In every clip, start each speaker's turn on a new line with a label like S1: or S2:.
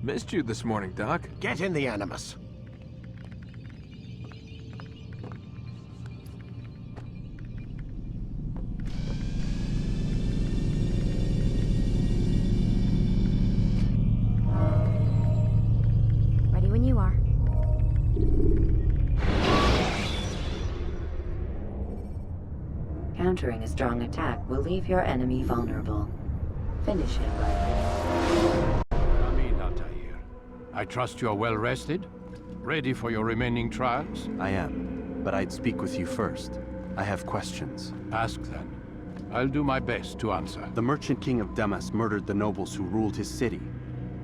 S1: Missed you this morning, Doc.
S2: Get in the Animus.
S3: Ready when you are.
S4: Countering a strong attack will leave your enemy vulnerable. Finish him.
S5: Come in, Altaïr. I trust you are well rested? Ready for your remaining trials?
S6: I am, but I'd speak with you first. I have questions.
S5: Ask then. I'll do my best to answer.
S6: The merchant king of Damas murdered the nobles who ruled his city.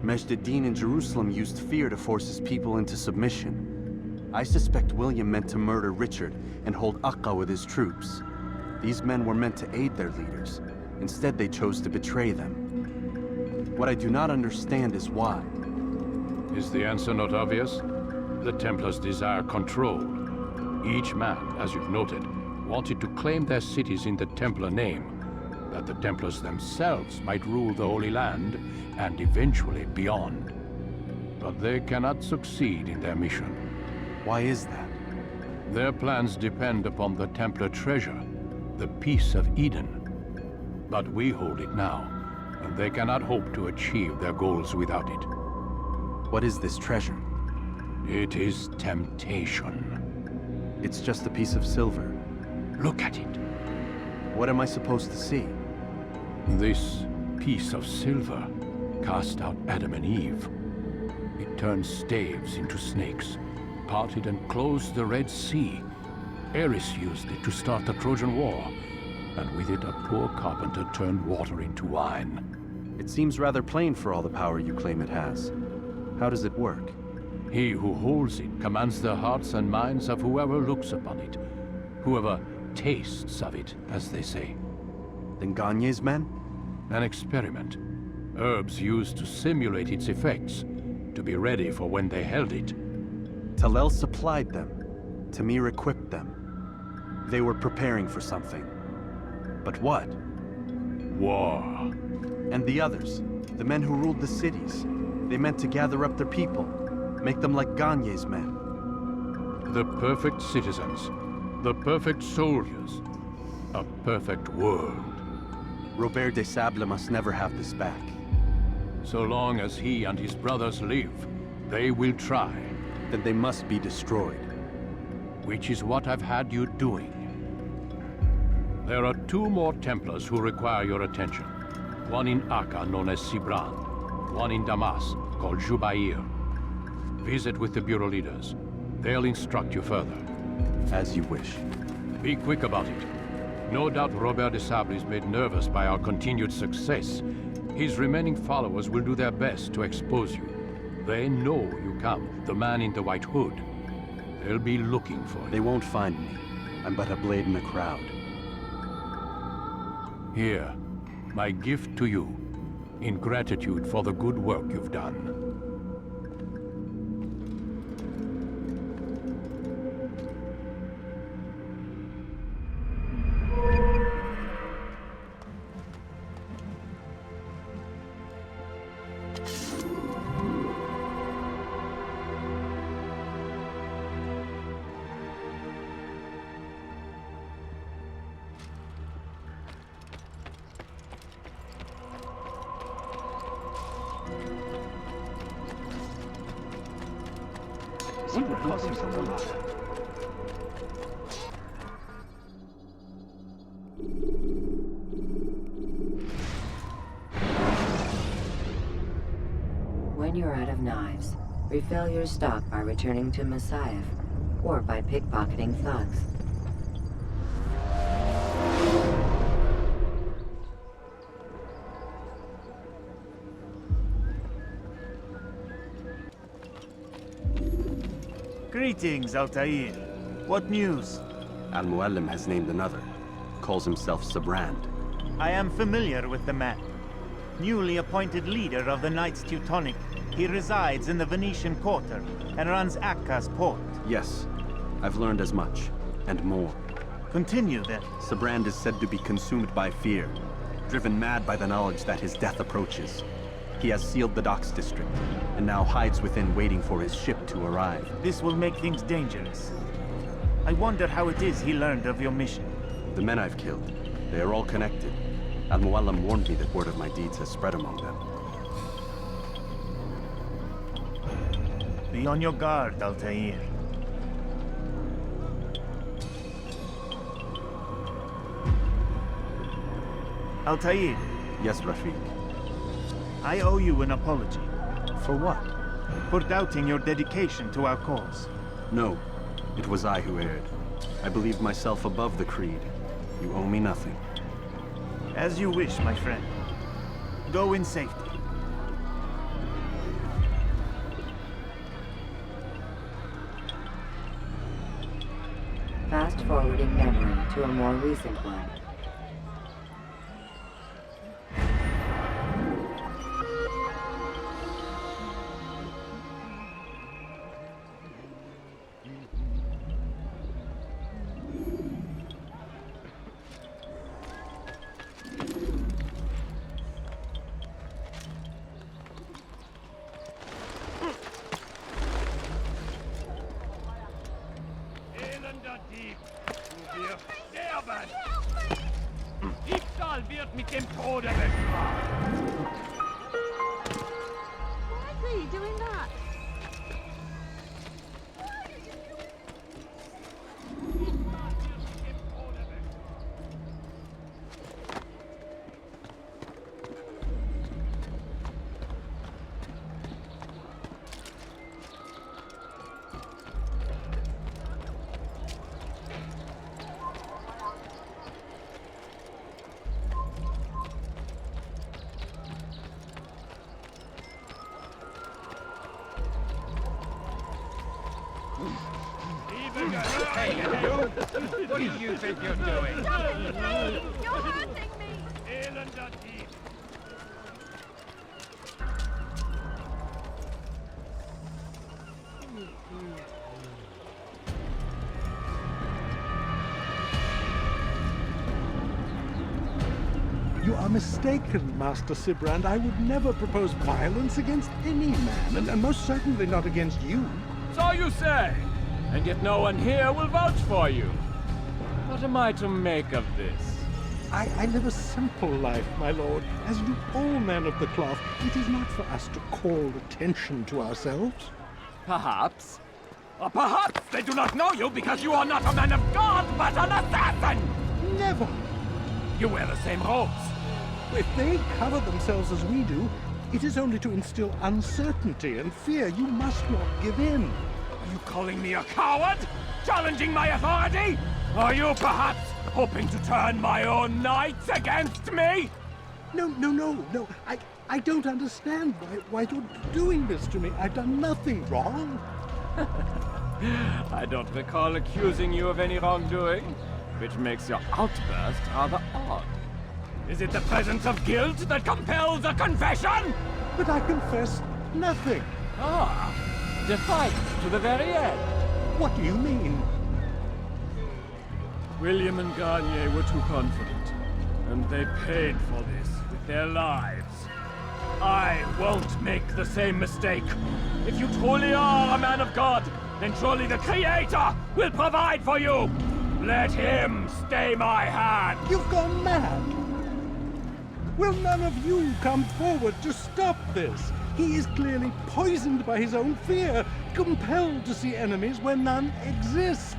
S6: Majd-ad-Din in Jerusalem used fear to force his people into submission. I suspect William meant to murder Richard and hold Akka with his troops. These men were meant to aid their leaders. Instead, they chose to betray them. What I do not understand is why.
S5: Is the answer not obvious? The Templars desire control. Each man, as you've noted, wanted to claim their cities in the Templar name, that the Templars themselves might rule the Holy Land and eventually beyond. But they cannot succeed in their mission.
S6: Why is that?
S5: Their plans depend upon the Templar treasure, the Peace of Eden. But we hold it now, and they cannot hope to achieve their goals without it.
S6: What is this treasure?
S5: It is temptation.
S6: It's just a piece of silver.
S5: Look at it.
S6: What am I supposed to see?
S5: This piece of silver cast out Adam and Eve. It turned staves into snakes, parted and closed the Red Sea. Ares used it to start the Trojan War, and with it a poor carpenter turned water into wine.
S6: It seems rather plain for all the power you claim it has. How does it work?
S5: He who holds it commands the hearts and minds of whoever looks upon it, whoever tastes of it, as they say.
S6: Then Gagne's men?
S5: An experiment. Herbs used to simulate its effects, to be ready for when they held it.
S6: Talel supplied them. Tamir equipped them. They were preparing for something. But what?
S5: War.
S6: And the others, the men who ruled the cities, they meant to gather up their people, make them like Gagne's men.
S5: The perfect citizens, the perfect soldiers, a perfect world.
S6: Robert de Sable must never have this back.
S5: So long as he and his brothers live, they will try.
S6: Then they must be destroyed.
S5: Which is what I've had you doing. There are 2 more Templars who require your attention. One in Akka, known as Sibrand. One in Damas, called Jubair. Visit with the Bureau leaders. They'll instruct you further.
S6: As you wish.
S5: Be quick about it. No doubt Robert de Sable is made nervous by our continued success. His remaining followers will do their best to expose you. They know you come, the man in the white hood. They'll be looking for you.
S6: They won't find me. I'm but a blade in the crowd.
S5: Here, my gift to you, in gratitude for the good work you've done.
S4: When you're out of knives, refill your stock by returning to Messiah, or by pickpocketing thugs.
S7: Greetings, Altaïr. What news?
S6: Al-Muallim has named another. Calls himself Sibrand.
S7: I am familiar with the man. Newly appointed leader of the Knights Teutonic, he resides in the Venetian Quarter and runs Akka's port.
S6: Yes, I've learned as much, and more.
S7: Continue then.
S6: Sibrand is said to be consumed by fear, driven mad by the knowledge that his death approaches. He has sealed the docks district, and now hides within waiting for his ship to arrive.
S7: This will make things dangerous. I wonder how it is he learned of your mission.
S6: The men I've killed, they are all connected. Al-Muallim warned me that word of my deeds has spread among them.
S7: Be on your guard, Altaïr. Altaïr.
S6: Yes, Rafiq.
S7: I owe you an apology.
S6: For what?
S7: For doubting your dedication to our cause.
S6: No, it was I who erred. I believed myself above the creed. You owe me nothing.
S7: As you wish, my friend. Go in safety.
S4: Fast-forwarding memory to a more recent one.
S1: Wird mit dem Tode bestraft.
S2: Why is he doing that?
S1: Hey, you! What do you think you're doing?
S2: Stop it, please! You're hurting me!
S1: Elender Dieb!
S3: You are mistaken, Master Sibrand. I would never propose violence against any man, and most certainly not against you.
S1: So you say, and yet no one here will vouch for you. What am I to make of this?
S3: I live a simple life, my lord, as do all men of the cloth. It is not for us to call attention to ourselves.
S1: Perhaps. Or perhaps they do not know you because you are not a man of God, but an assassin!
S3: Never!
S1: You wear the same robes.
S3: If they cover themselves as we do, it is only to instill uncertainty and fear. You must not give in.
S1: Are you calling me a coward? Challenging my authority? Are you perhaps hoping to turn my own knights against me?
S3: No. I don't understand why you're doing this to me. I've done nothing wrong.
S1: I don't recall accusing you of any wrongdoing, which makes your outburst rather odd. Is it the presence of guilt that compels a confession?
S3: But I confess nothing.
S1: Ah, defiant to the very end.
S3: What do you mean?
S1: William and Garnier were too confident, and they paid for this with their lives. I won't make the same mistake. If you truly are a man of God, then surely the Creator will provide for you. Let him stay my hand.
S3: You've gone mad. Will none of you come forward to stop this? He is clearly poisoned by his own fear, compelled to see enemies where none exist.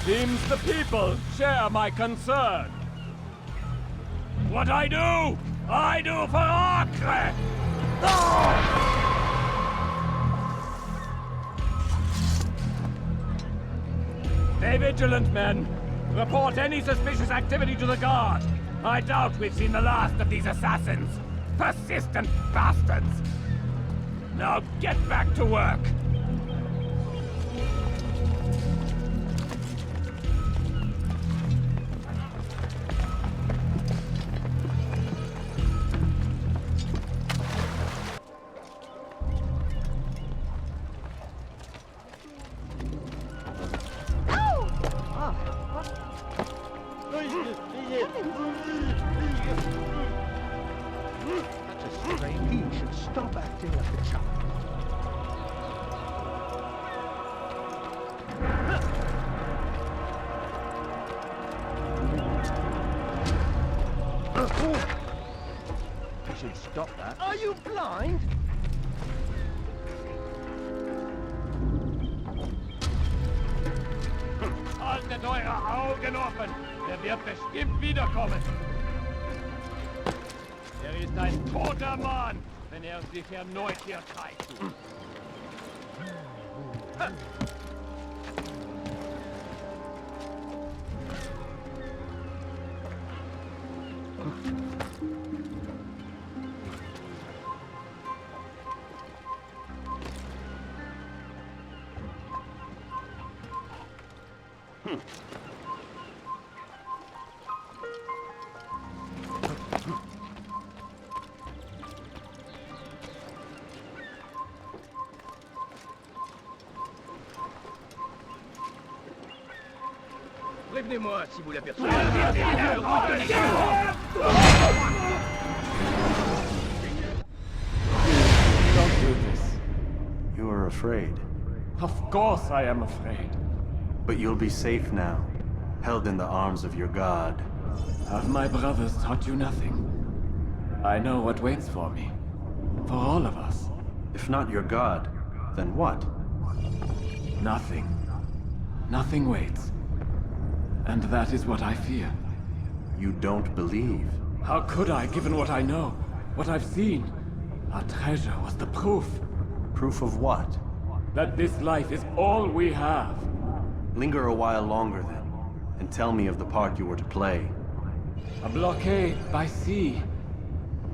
S1: Seems the people share my concern. What I do for Acre! Stay vigilant, men. Report any suspicious activity to the guard. I doubt we've seen the last of these assassins. Persistent bastards. Now get back to work.
S3: afraid he should stop acting like a child.
S1: You should stop that.
S3: Are you blind?
S1: Haltet eure Augen offen! Der wird bestimmt wiederkommen! Er ist ein toter Mann, wenn er sich erneut hier zeigt.
S8: Prévenez-moi si vous l'apercevez.
S1: Don't do this.
S6: You are afraid.
S1: Of course I am afraid.
S6: But you'll be safe now, held in the arms of your god.
S1: Have my brothers taught you nothing? I know what waits for me. For all of us.
S6: If not your god, then what?
S1: Nothing. Nothing waits. And that is what I fear.
S6: You don't believe.
S1: How could I, given what I know? What I've seen? Our treasure was the proof.
S6: Proof of what?
S1: That this life is all we have.
S6: Linger a while longer then, and tell me of the part you were to play.
S1: A blockade by sea.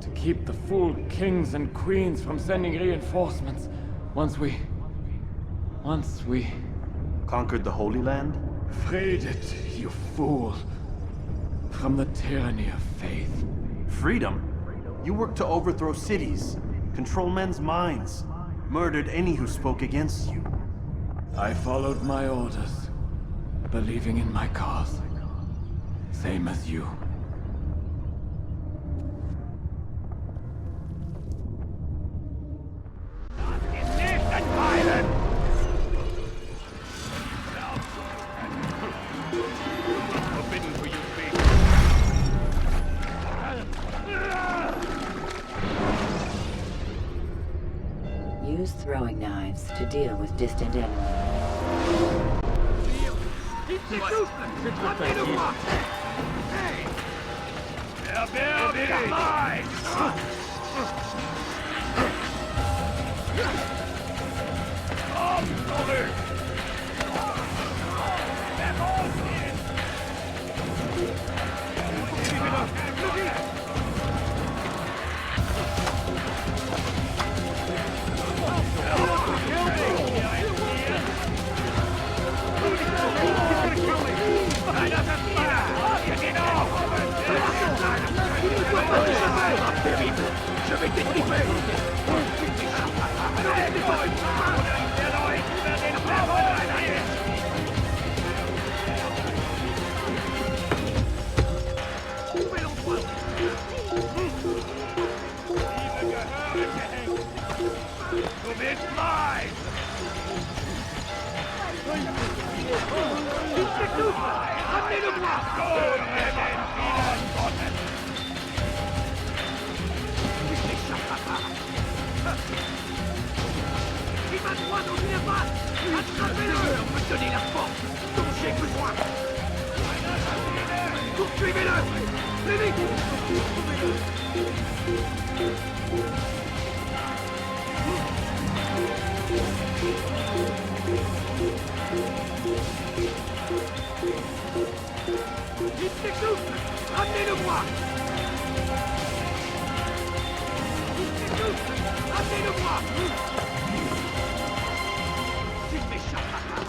S1: To keep the fool kings and queens from sending reinforcements. Once we...
S6: Conquered the Holy Land?
S1: freed it, you fool. From the tyranny of faith.
S6: Freedom? You worked to overthrow cities, control men's minds, murdered any who spoke against you.
S1: I followed my orders, believing in my cause. Same as you.
S4: Use throwing knives to deal with distant enemies.
S8: Je vais t'étouffer. Trouvez l'endroit. Ramenez-le-moi. Il va droit dans une impasse. Attrapez-le. Me donner la force dont j'ai besoin. Poursuivez-le. Plus vite. Il s'essouffle. Ramenez-le-moi. Ramenez-le-moi. Tu m'échapperas.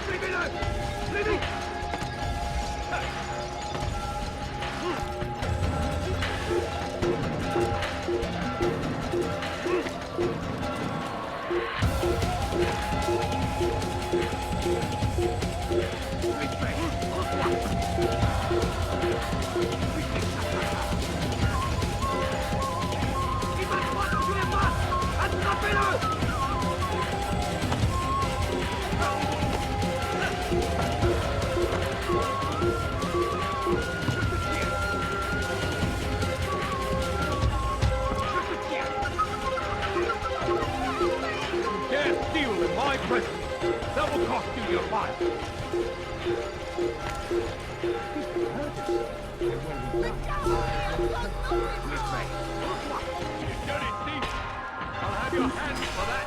S8: Suivez-le. Plus vite. Vite fait. cost you your life. You dirty thief! I'll have your hands for that!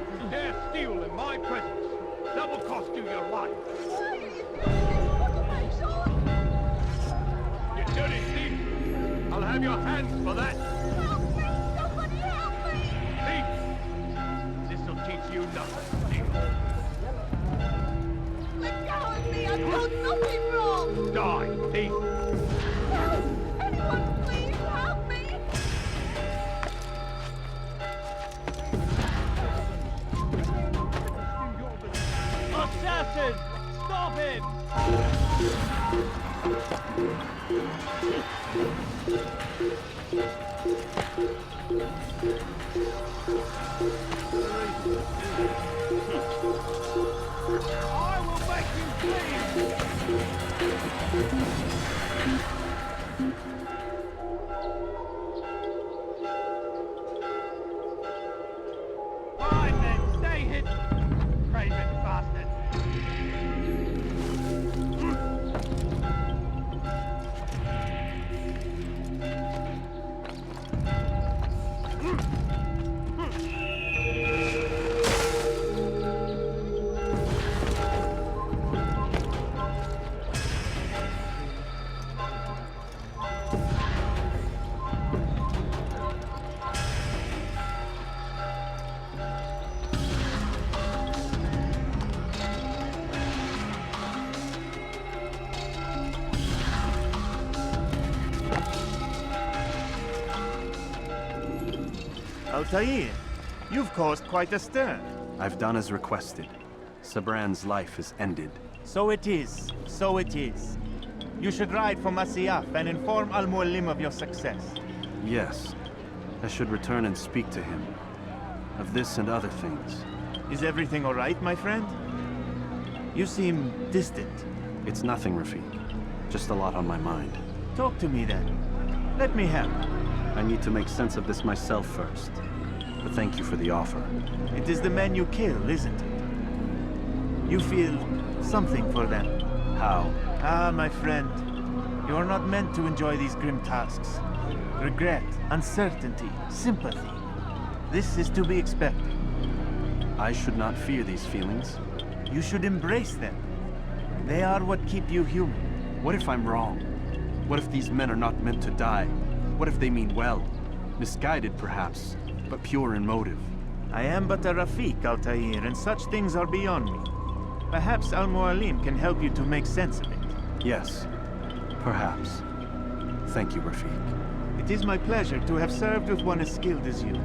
S8: You dare steal in my presence! That will cost you your life! You dirty thief! I'll have your hands for that!
S2: Help me! Somebody help me!
S8: Thief! This'll teach you nothing, steal.
S2: Let go of me! I've done nothing wrong!
S8: Die, thief!
S2: Help! Anyone, please help me!
S1: Assassin! Stop him!
S8: I will make you bleed!
S1: Fine then, stay hidden! Craven bastard!
S7: Altaïr, you've caused quite a stir.
S6: I've done as requested. Sabran's life is ended.
S7: So it is. So it is. You should ride for Masyaf and inform Al-Mualim of your success.
S6: Yes. I should return and speak to him. Of this and other things.
S7: Is everything all right, my friend? You seem distant.
S6: It's nothing, Rafik. Just a lot on my mind.
S7: Talk to me then. Let me help.
S6: I need to make sense of this myself first. But thank you for the offer.
S7: It is the men you kill, isn't it? You feel something for them.
S6: How?
S7: Ah, my friend. You are not meant to enjoy these grim tasks. Regret, uncertainty, sympathy. This is to be expected.
S6: I should not fear these feelings.
S7: You should embrace them. They are what keep you human.
S6: What if I'm wrong? What if these men are not meant to die? What if they mean well? Misguided, perhaps, but pure in motive.
S7: I am but a Rafik, Altaïr, and such things are beyond me. Perhaps Al-Mualim can help you to make sense of it.
S6: Yes, perhaps. Thank you, Rafik.
S7: It is my pleasure to have served with one as skilled as you.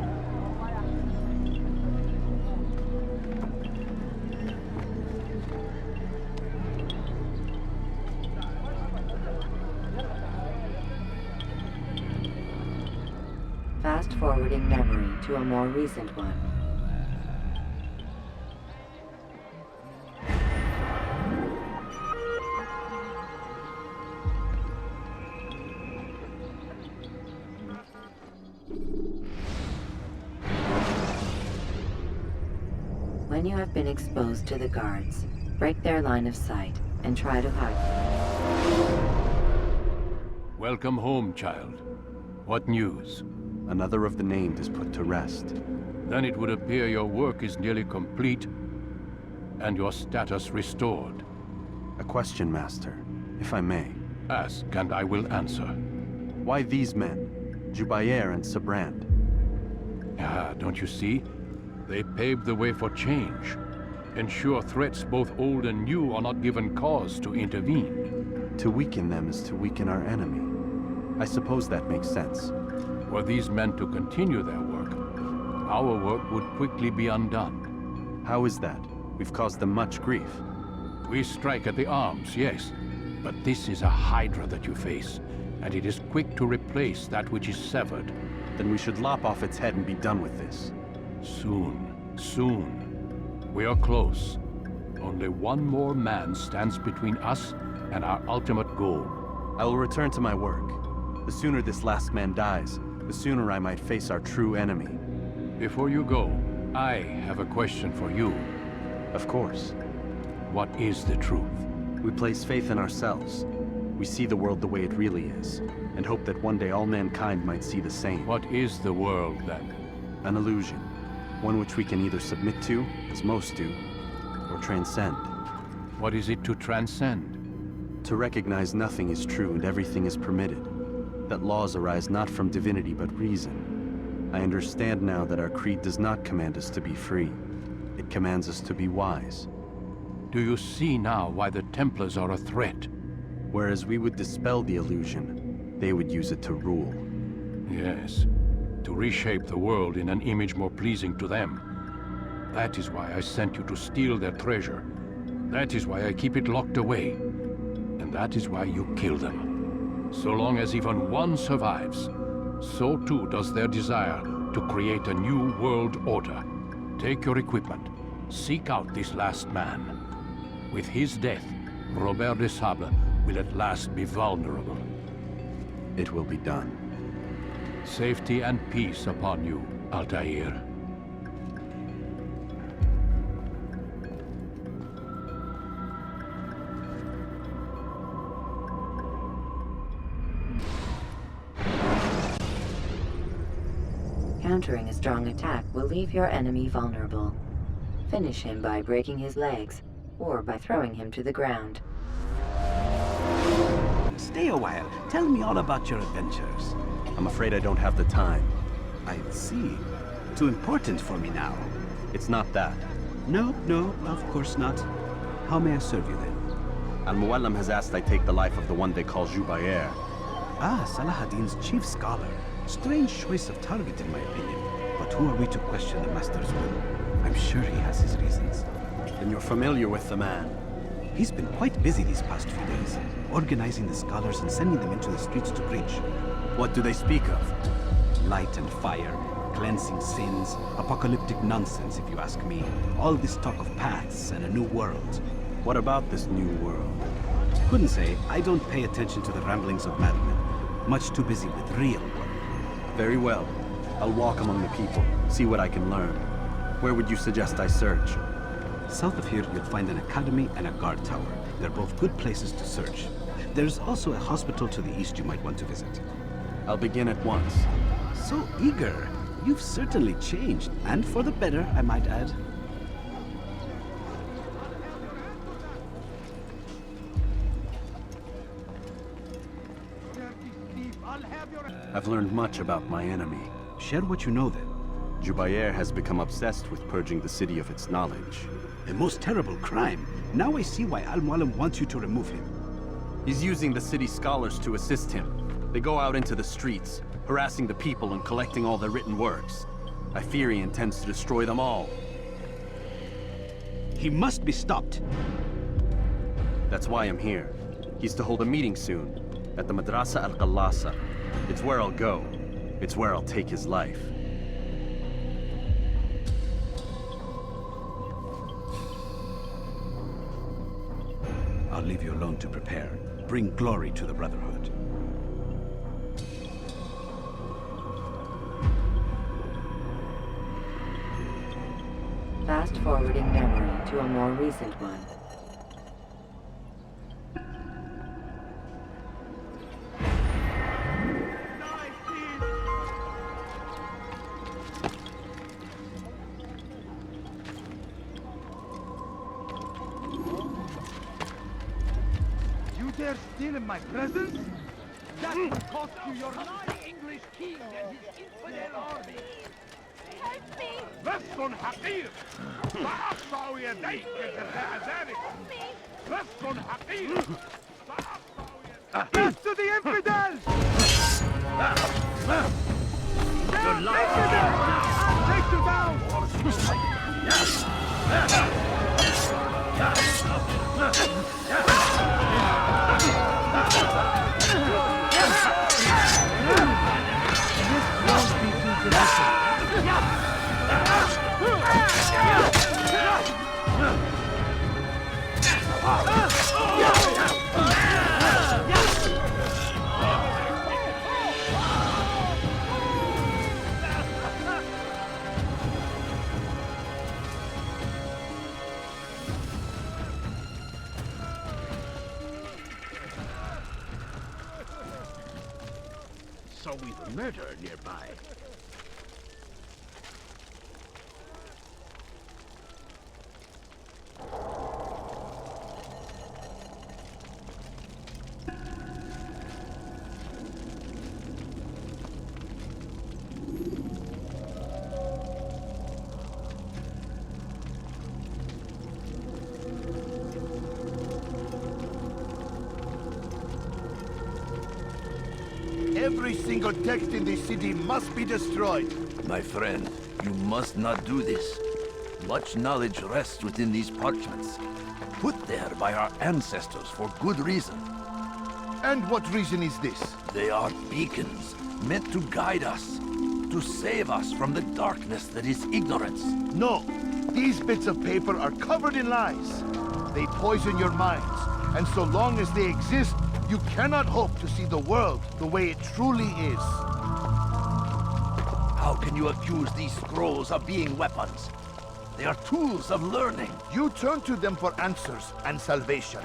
S4: Fast-forwarding memory to a more recent one. When you have been exposed to the guards, break their line of sight and try to hide.
S5: Welcome home, child. What news?
S6: Another of the named is put to rest.
S5: Then it would appear your work is nearly complete and your status restored.
S6: A question, Master, if I may.
S5: Ask and I will answer.
S6: Why these men? Jubayer and Sabrand?
S5: Ah, don't you see? They paved the way for change. Ensure threats both old and new are not given cause to intervene.
S6: To weaken them is to weaken our enemy. I suppose that makes sense.
S5: Were these men to continue their work, our work would quickly be undone.
S6: How is that? We've caused them much grief.
S5: We strike at the arms, yes. But this is a hydra that you face, and it is quick to replace that which is severed.
S6: Then we should lop off its head and be done with this.
S5: Soon, soon. We are close. Only one more man stands between us and our ultimate goal.
S6: I will return to my work. The sooner this last man dies, the sooner I might face our true enemy.
S5: Before you go, I have a question for you.
S6: Of course.
S5: What is the truth?
S6: We place faith in ourselves. We see the world the way it really is, and hope that one day all mankind might see the same.
S5: What is the world, then?
S6: An illusion. One which we can either submit to, as most do, or transcend.
S5: What is it to transcend?
S6: To recognize nothing is true and everything is permitted. That laws arise not from divinity but reason. I understand now that our creed does not command us to be free. It commands us to be wise.
S5: Do you see now why the Templars are a threat?
S6: Whereas we would dispel the illusion, they would use it to rule.
S5: Yes, to reshape the world in an image more pleasing to them. That is why I sent you to steal their treasure. That is why I keep it locked away. And that is why you kill them. So long as even one survives, so too does their desire to create a new world order. Take your equipment. Seek out this last man. With his death, Robert de Sable will at last be vulnerable.
S6: It will be done.
S5: Safety and peace upon you, Altaïr.
S4: Countering a strong attack will leave your enemy vulnerable. Finish him by breaking his legs, or by throwing him to the ground.
S9: Stay a while. Tell me all about your adventures.
S6: I'm afraid I don't have the time.
S9: I see. Too important for me now.
S6: It's not that.
S9: No, of course not. How may I serve you then?
S6: Al-Muallim has asked I take the life of the one they call Jubair.
S9: Ah, Salahadin's chief scholar. Strange choice of target in my opinion. But who are we to question the Master's will? I'm sure he has his reasons.
S6: Then you're familiar with the man.
S9: He's been quite busy these past few days, organizing the scholars and sending them into the streets to preach.
S6: What do they speak of?
S9: Light and fire, cleansing sins, apocalyptic nonsense if you ask me. All this talk of paths and a new world.
S6: What about this new world?
S9: Couldn't say. I don't pay attention to the ramblings of madmen. Much too busy with real work.
S6: Very well. I'll walk among the people, see what I can learn. Where would you suggest I search?
S9: South of here, you'll find an academy and a guard tower. They're both good places to search. There's also a hospital to the east you might want to visit.
S6: I'll begin at once.
S9: So eager. You've certainly changed, and for the better, I might add.
S6: I've learned much about my enemy.
S9: Share what you know then.
S6: Jubair has become obsessed with purging the city of its knowledge.
S9: A most terrible crime. Now I see why Al-Muallim wants you to remove him.
S6: He's using the city scholars to assist him. They go out into the streets, harassing the people and collecting all their written works. I fear he intends to destroy them all.
S9: He must be stopped.
S6: That's why I'm here. He's to hold a meeting soon, at the Madrasa al-Qallasa. It's where I'll go. It's where I'll take his life.
S9: I'll leave you alone to prepare. Bring glory to the Brotherhood.
S4: Fast-forwarding memory to a more recent one.
S8: Dare steal in my presence? That will cost you your life, English king and his infidel army.
S2: Help me!
S8: لص حقير سأقطع يديك جزاء ذلك. لص حقير سأقطع يديك. Death to the infidels! Your life I'll take you down! saw with murder nearby.
S10: Every single text in this city must be destroyed.
S11: My friend, you must not do this. Much knowledge rests within these parchments, put there by our ancestors for good reason.
S10: And what reason is this?
S11: They are beacons, meant to guide us, to save us from the darkness that is ignorance.
S10: No, these bits of paper are covered in lies. They poison your minds, and so long as they exist, you cannot hope to see the world the way it truly is.
S11: How can you accuse these scrolls of being weapons? They are tools of learning.
S10: You turn to them for answers and salvation.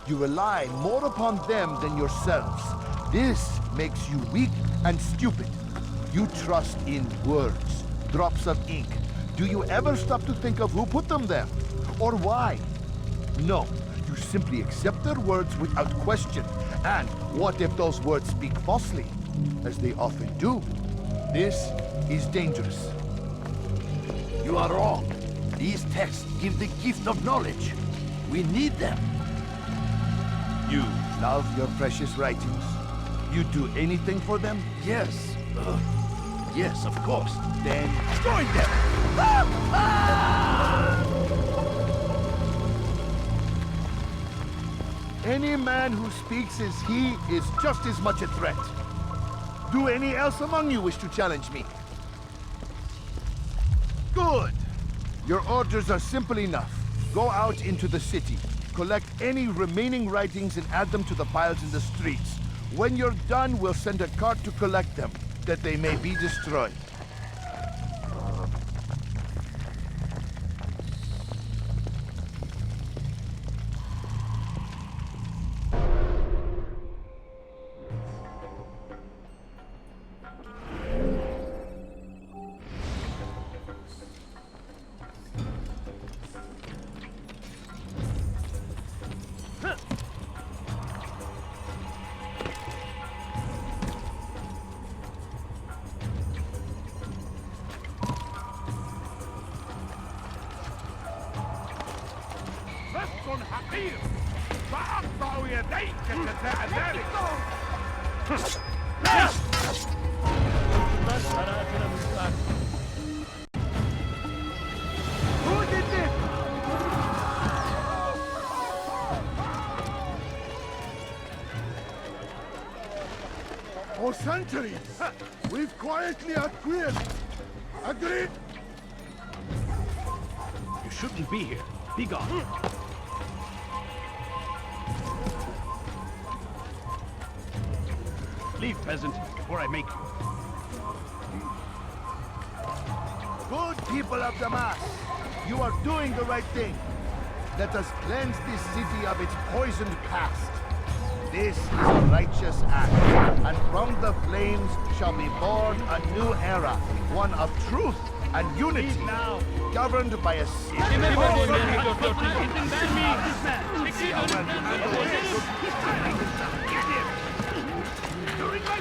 S10: You rely more upon them than yourselves. This makes you weak and stupid. You trust in words, drops of ink. Do you ever stop to think of who put them there? Or why? No, you simply accept their words without question. And what if those words speak falsely? As they often do. This is dangerous.
S11: You are wrong. These texts give the gift of knowledge. We need them.
S10: You love your precious writings. You'd do anything for them?
S11: Yes. Yes, of course.
S10: Then join them! Any man who speaks as he is just as much a threat. Do any else among you wish to challenge me? Good! Your orders are simple enough. Go out into the city, collect any remaining writings and add them to the piles in the streets. When you're done, we'll send a cart to collect them, that they may be destroyed.
S8: حقير سأقطع يديك جزاء ذلك.
S10: Who did this? For centuries, we've quietly acquiesced. Agreed?
S8: You shouldn't be here. Be gone. Leave, peasant, before I make you.
S10: Good people of Damas, you are doing the right thing. Let us cleanse this city of its poisoned past. This is a righteous act, and from the flames shall be born a new era, one of truth and unity, governed by a city.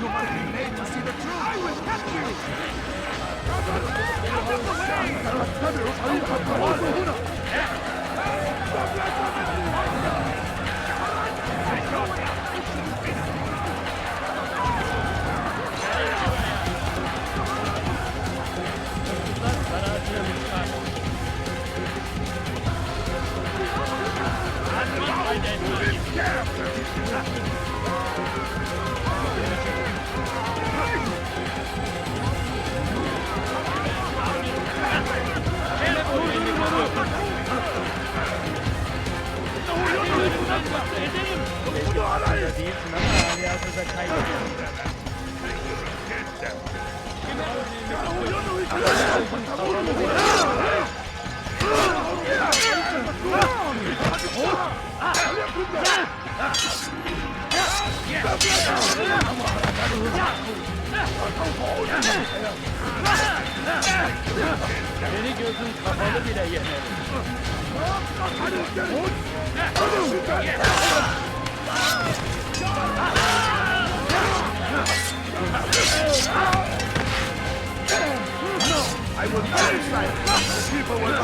S10: You must be made to see the truth. I will catch you!
S1: Seni gözün kapalı bile yenerim.
S10: I will not people will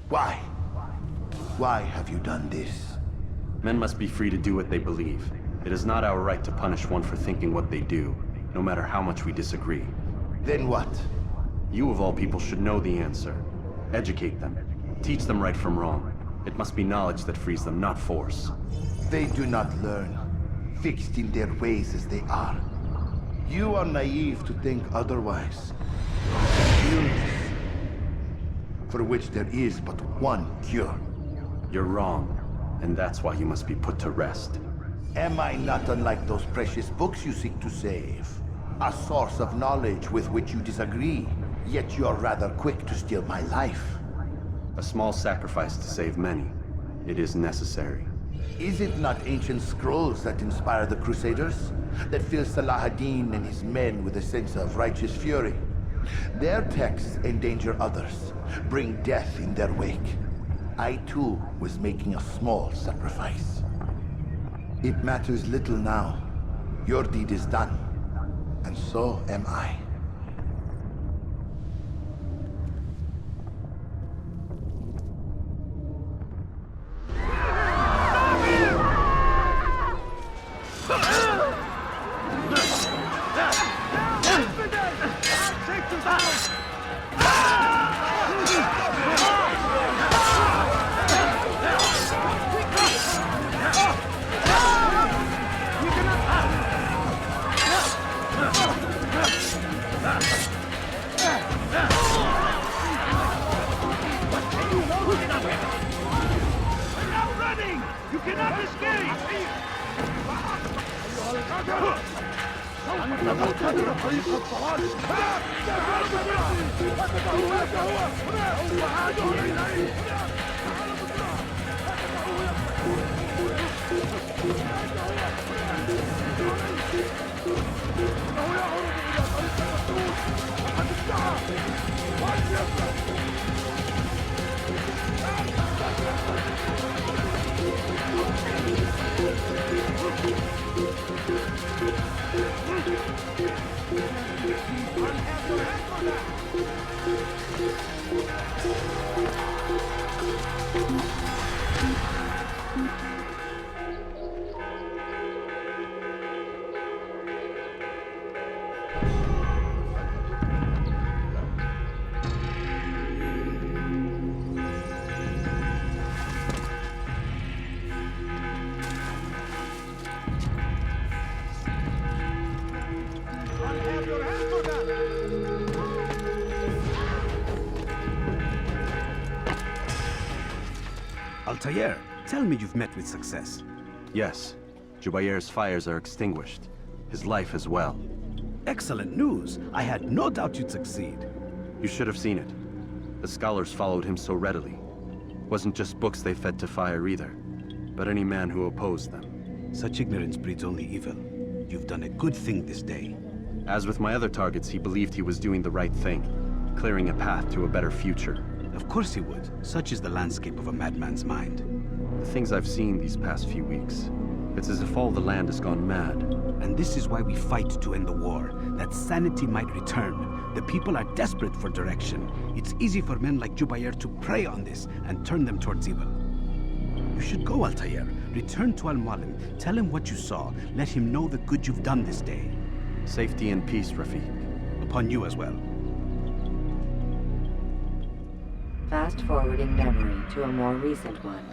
S10: Why? Why have you done this?
S6: Men must be free to do what they believe. It is not our right to punish one for thinking what they do, no matter how much we disagree.
S10: Then what?
S6: You of all people should know the answer. Educate them. Teach them right from wrong. It must be knowledge that frees them, not force.
S10: They do not learn, fixed in their ways as they are. You are naive to think otherwise. Illness, for which there is but one cure.
S6: You're wrong, and that's why you must be put to rest.
S10: Am I not unlike those precious books you seek to save? A source of knowledge with which you disagree, yet you are rather quick to steal my life.
S6: A small sacrifice to save many. It is necessary.
S10: Is it not ancient scrolls that inspire the Crusaders? That fill Salah ad-Din and his men with a sense of righteous fury? Their texts endanger others, bring death in their wake. I too was making a small sacrifice. It matters little now. Your deed is done, and so am I.
S9: Altaïr, tell me you've met with success.
S6: Yes. Jubayr's fires are extinguished. His life as well.
S9: Excellent news. I had no doubt you'd succeed.
S6: You should have seen it. The scholars followed him so readily. Wasn't just books they fed to fire either, but any man who opposed them.
S9: Such ignorance breeds only evil. You've done a good thing this day.
S6: As with my other targets, he believed he was doing the right thing, clearing a path to a better future.
S9: Of course he would. Such is the landscape of a madman's mind.
S6: The things I've seen these past few weeks, it's as if all the land has gone mad.
S9: And this is why we fight to end the war, that sanity might return. The people are desperate for direction. It's easy for men like Jubayr to prey on this and turn them towards evil. You should go, Altaïr. Return to Al-Mualim. Tell him what you saw. Let him know the good you've done this day.
S6: Safety and peace, Rafiq.
S9: Upon you as well.
S4: Fast-forwarding memory to a more recent one.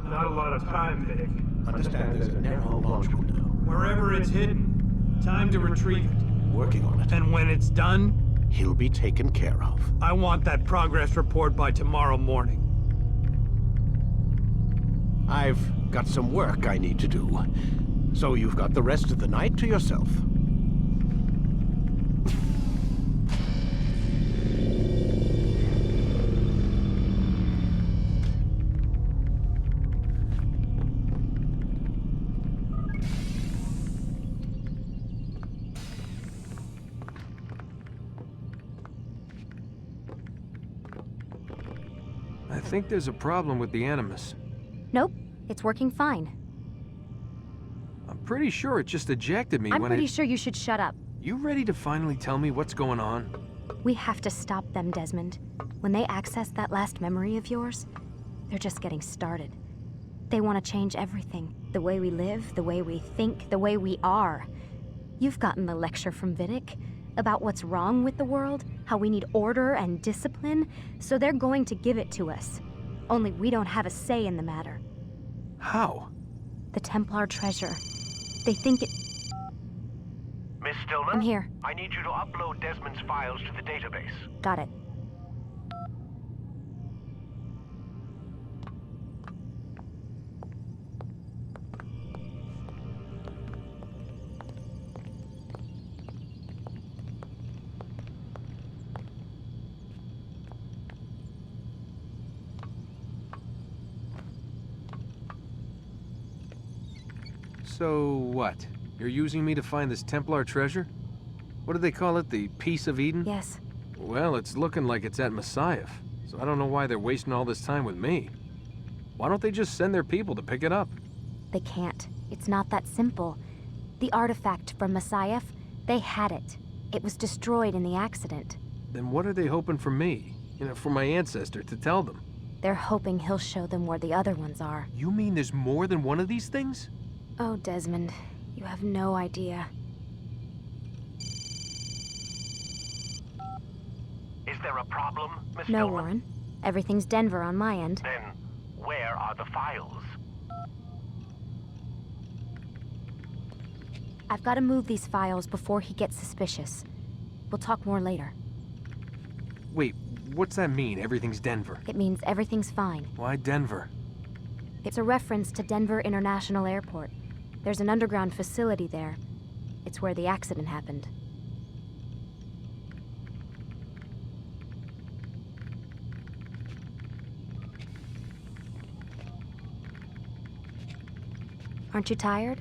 S1: Not a lot of time, Vic.
S8: Understand there's a narrow launch window.
S1: Wherever it's hidden, time to retrieve it.
S8: Working on it.
S1: And when it's done,
S8: He'll be taken care of.
S1: I want that progress report by tomorrow morning.
S8: I've got some work I need to do. So you've got the rest of the night to yourself.
S12: I think there's a problem with the Animus.
S13: Nope, it's working fine.
S12: I'm pretty sure it just ejected me
S13: I'm
S12: when
S13: pretty sure you should shut up.
S12: You ready to finally tell me what's going on?
S13: We have to stop them, Desmond. When they access that last memory of yours, they're just getting started. They want to change everything. The way we live, the way we think, the way we are. You've gotten the lecture from Vidic about what's wrong with the world, how we need order and discipline, so they're going to give it to us. Only we don't have a say in the matter.
S12: How?
S13: The Templar treasure. They think it...
S14: Miss Stillman?
S13: I'm here.
S14: I need you to upload Desmond's files to the database.
S13: Got it.
S12: So what? You're using me to find this Templar treasure? What do they call it? The Piece of Eden?
S13: Yes.
S12: Well, it's looking like it's at Messiah, so I don't know why they're wasting all this time with me. Why don't they just send their people to pick it up?
S13: They can't. It's not that simple. The artifact from Messiah, they had it. It was destroyed in the accident.
S12: Then what are they hoping for me? You know, for my ancestor to tell them?
S13: They're hoping he'll show them where the other ones are.
S12: You mean there's more than one of these things?
S13: Oh, Desmond, you have no idea.
S14: Is there a problem, Miss
S13: No,
S14: Stillman?
S13: Warren. Everything's Denver on my end.
S14: Then, where are the files?
S13: I've got to move these files before he gets suspicious. We'll talk more later.
S12: Wait, what's that mean, everything's Denver?
S13: It means everything's fine.
S12: Why Denver?
S13: It's a reference to Denver International Airport. There's an underground facility there. It's where the accident happened. Aren't you tired?